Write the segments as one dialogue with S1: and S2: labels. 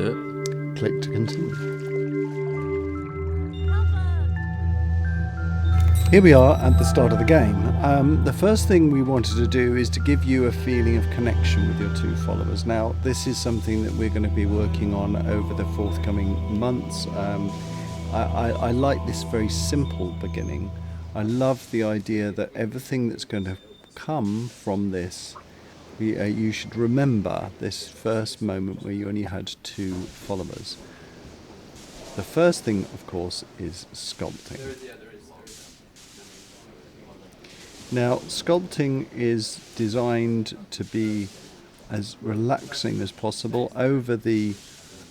S1: do it.
S2: Click to continue. Here we are at the start of the game. The first thing we wanted to do is to give you a feeling of connection with your two followers. Now, this is something that we're going to be working on over the forthcoming months. I like this very simple beginning. I love the idea that everything that's going to come from this, you should remember this first moment where you only had two followers. The first thing, of course, is sculpting. Now, sculpting is designed to be as relaxing as possible. Over the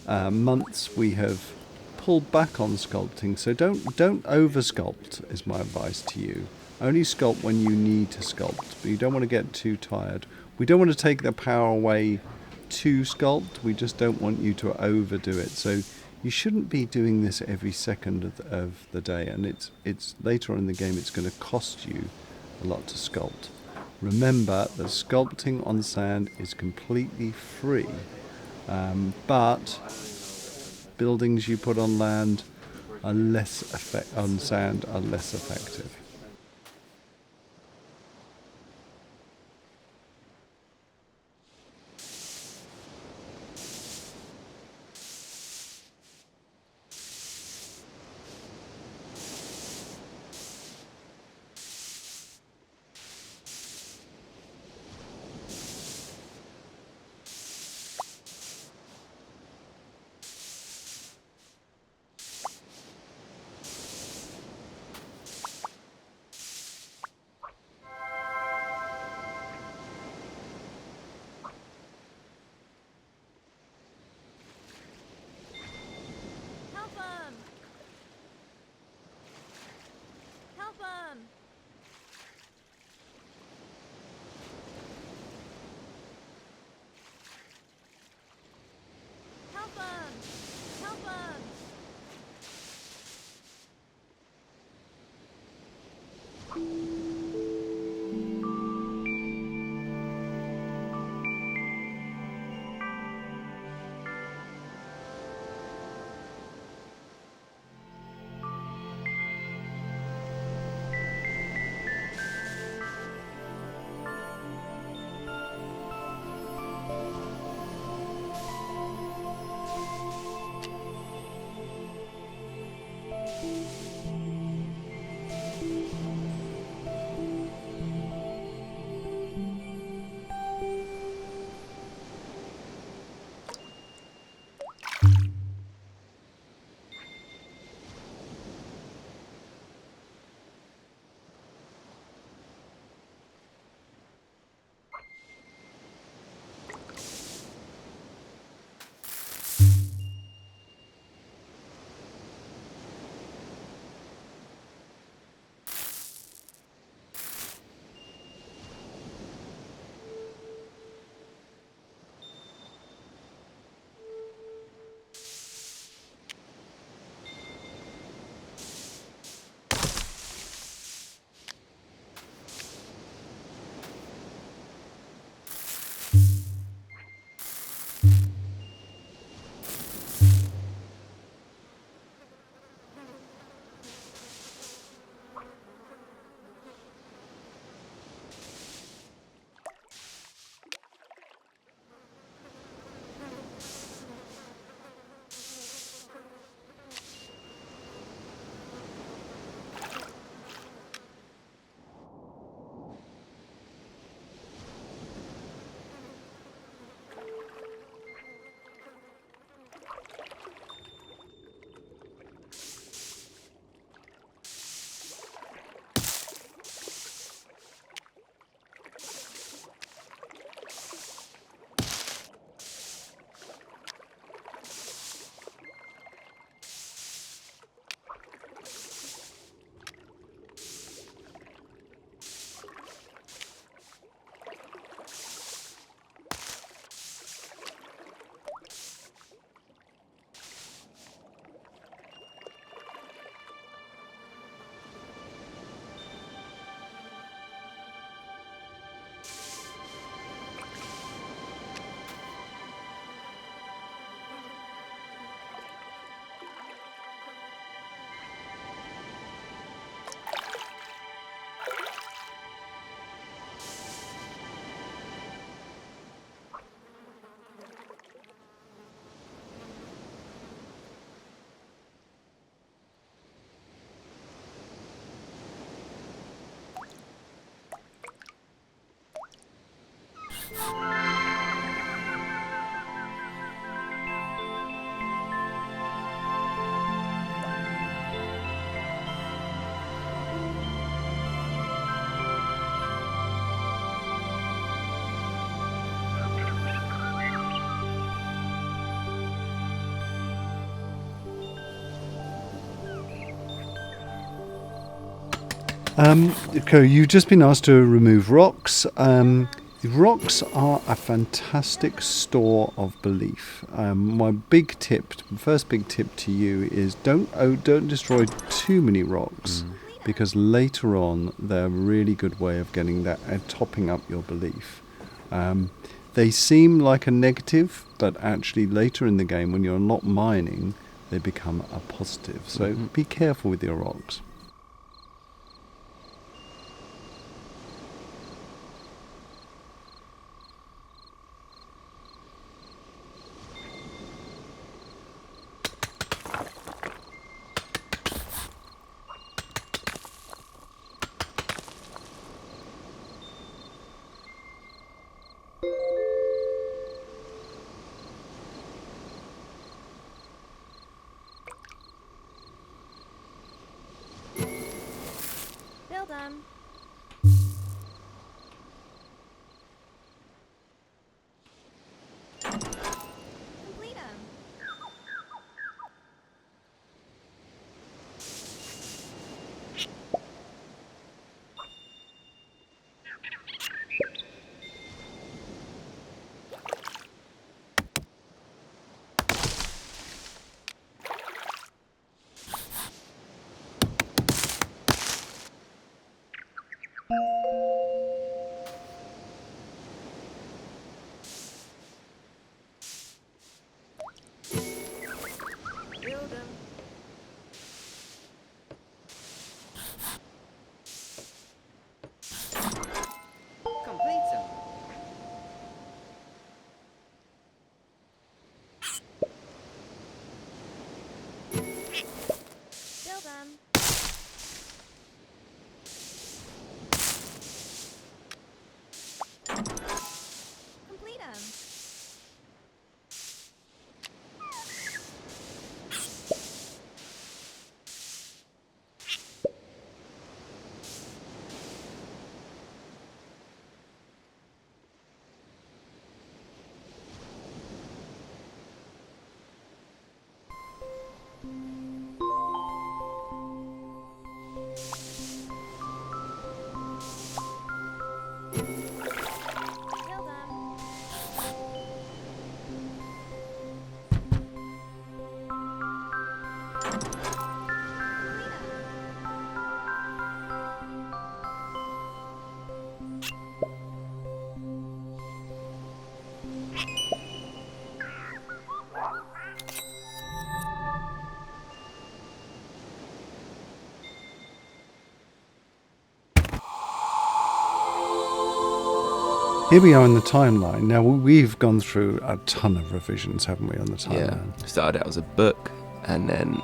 S2: months, we have pulled back on sculpting, so don't over sculpt is my advice to you. Only sculpt when you need to sculpt, but you don't want to get too tired. We don't want to take the power away to sculpt, we just don't want you to overdo it. So you shouldn't be doing this every second of the day, and it's later on in the game it's going to cost you a lot to sculpt. Remember that sculpting on sand is completely free, but buildings you put on land are on sand are less effective. Okay, you've just been asked to remove rocks. Rocks are a fantastic store of belief. My first big tip to you is don't destroy too many rocks, because later on they're a really good way of getting that topping up your belief. They seem like a negative, but actually later in the game, when you're not mining, they become a positive. So be careful with your rocks.
S1: Build 'em. Complete 'em. Build 'em. Complete 'em. Build 'em. Complete 'em. Build 'em. Complete 'em.
S2: Here we are in the timeline. Now, we've gone through a ton of revisions, haven't we, on the timeline?
S3: Yeah, started out as a book, and then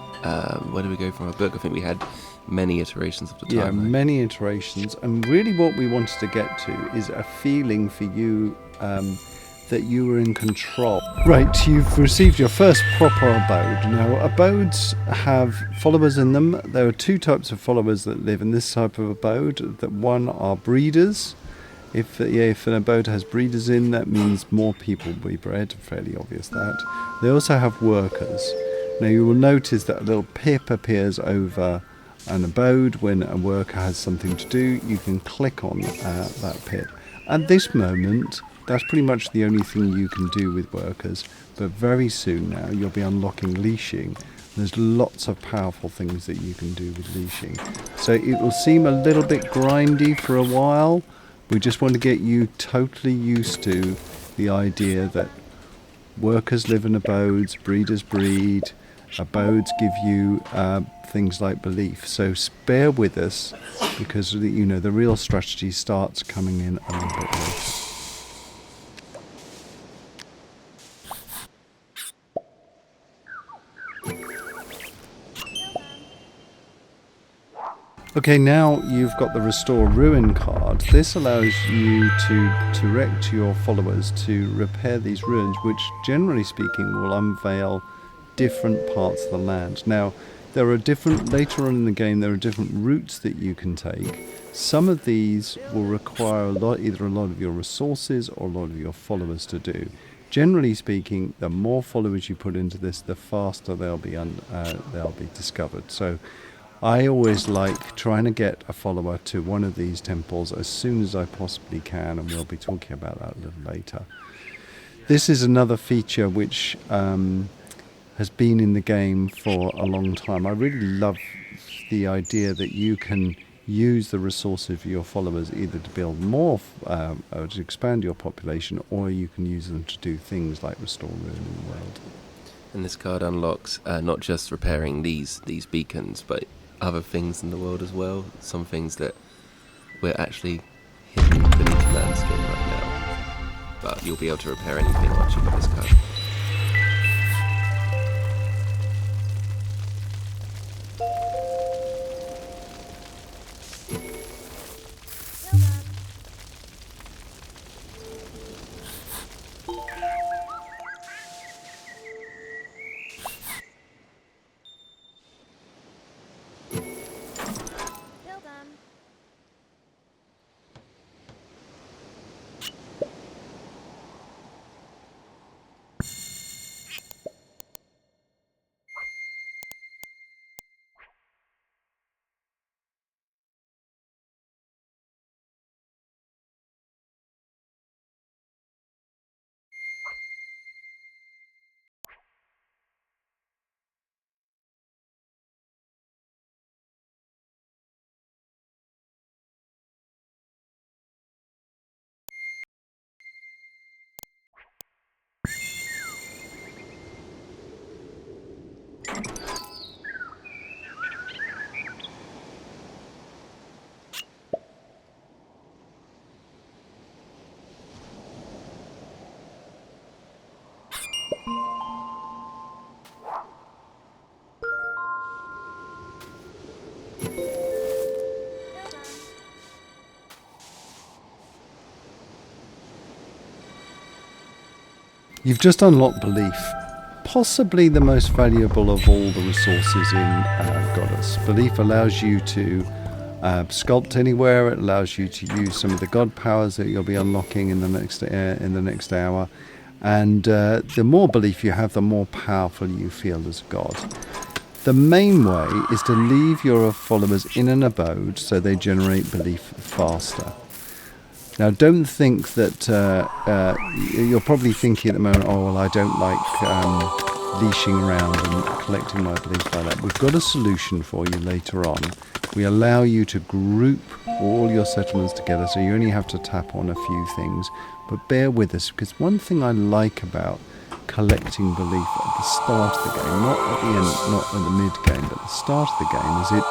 S3: where do we go from a book? I think we had many iterations of the timeline.
S2: Yeah, many iterations. And really what we wanted to get to is a feeling for you that you were in control. Right, you've received your first proper abode. Now, abodes have followers in them. There are two types of followers that live in this type of abode. That one are breeders. If an abode has breeders in, that means more people will be bred. Fairly obvious that. They also have workers. Now you will notice that a little pip appears over an abode when a worker has something to do. You can click on that pip. At this moment, that's pretty much the only thing you can do with workers. But very soon now, you'll be unlocking leashing. There's lots of powerful things that you can do with leashing. So it will seem a little bit grindy for a while. We just want to get you totally used to the idea that workers live in abodes, breeders breed, abodes give you things like belief. So bear with us, because the real strategy starts coming in a little bit later. Okay, now you've got the Restore Ruin card. This allows you to direct your followers to repair these ruins, which generally speaking will unveil different parts of the land. Now, there are later on in the game, there are different routes that you can take. Some of these will require either a lot of your resources or a lot of your followers to do. Generally speaking, the more followers you put into this, the faster they'll be discovered. So I always like trying to get a follower to one of these temples as soon as I possibly can, and we'll be talking about that a little later. This is another feature which has been in the game for a long time. I really love the idea that you can use the resources of your followers either to build more, or to expand your population, or you can use them to do things like restore ruin in the world.
S3: And this card unlocks not just repairing these beacons, but other things in the world as well. Some things that we're actually hidden beneath the landscape right now. But you'll be able to repair anything once you've got this card.
S1: Build them. Build them. Build them.
S2: You've just unlocked belief, possibly the most valuable of all the resources in Godus. Belief allows you to sculpt anywhere. It allows you to use some of the god powers that you'll be unlocking in the next hour. And the more belief you have, the more powerful you feel as a god. The main way is to leave your followers in an abode so they generate belief faster. Now, don't think that you're probably thinking at the moment, oh, well, I don't like leashing around and collecting my beliefs like that. We've got a solution for you later on. We allow you to group all your settlements together, so you only have to tap on a few things. But bear with us, because one thing I like about collecting belief at the start of the game, not at the end, not at the mid game, but at the start of the game, is it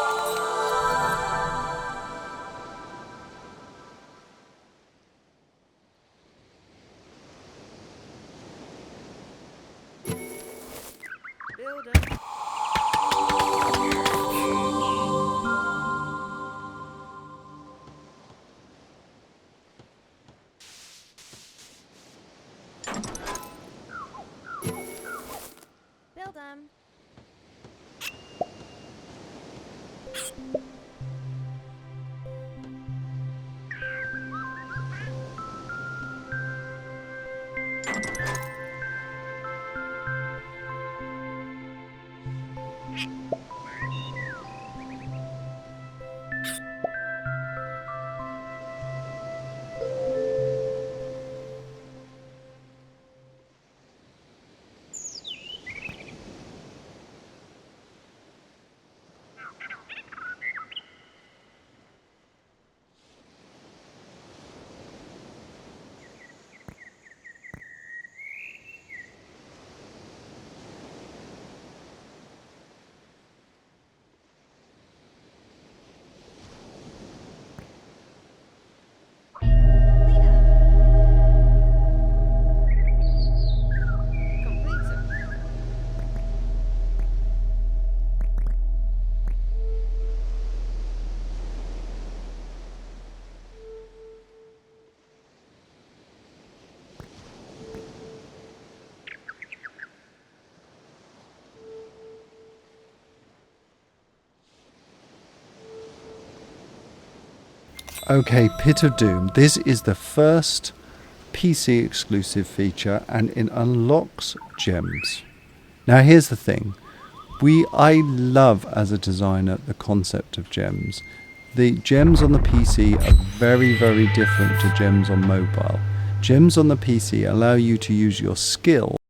S1: Build them.
S2: Okay, Pit of Doom. This is the first PC exclusive feature and it unlocks gems. Now here's the thing. I love as a designer the concept of gems. The gems on the PC are very, very different to gems on mobile. Gems on the PC allow you to use your skill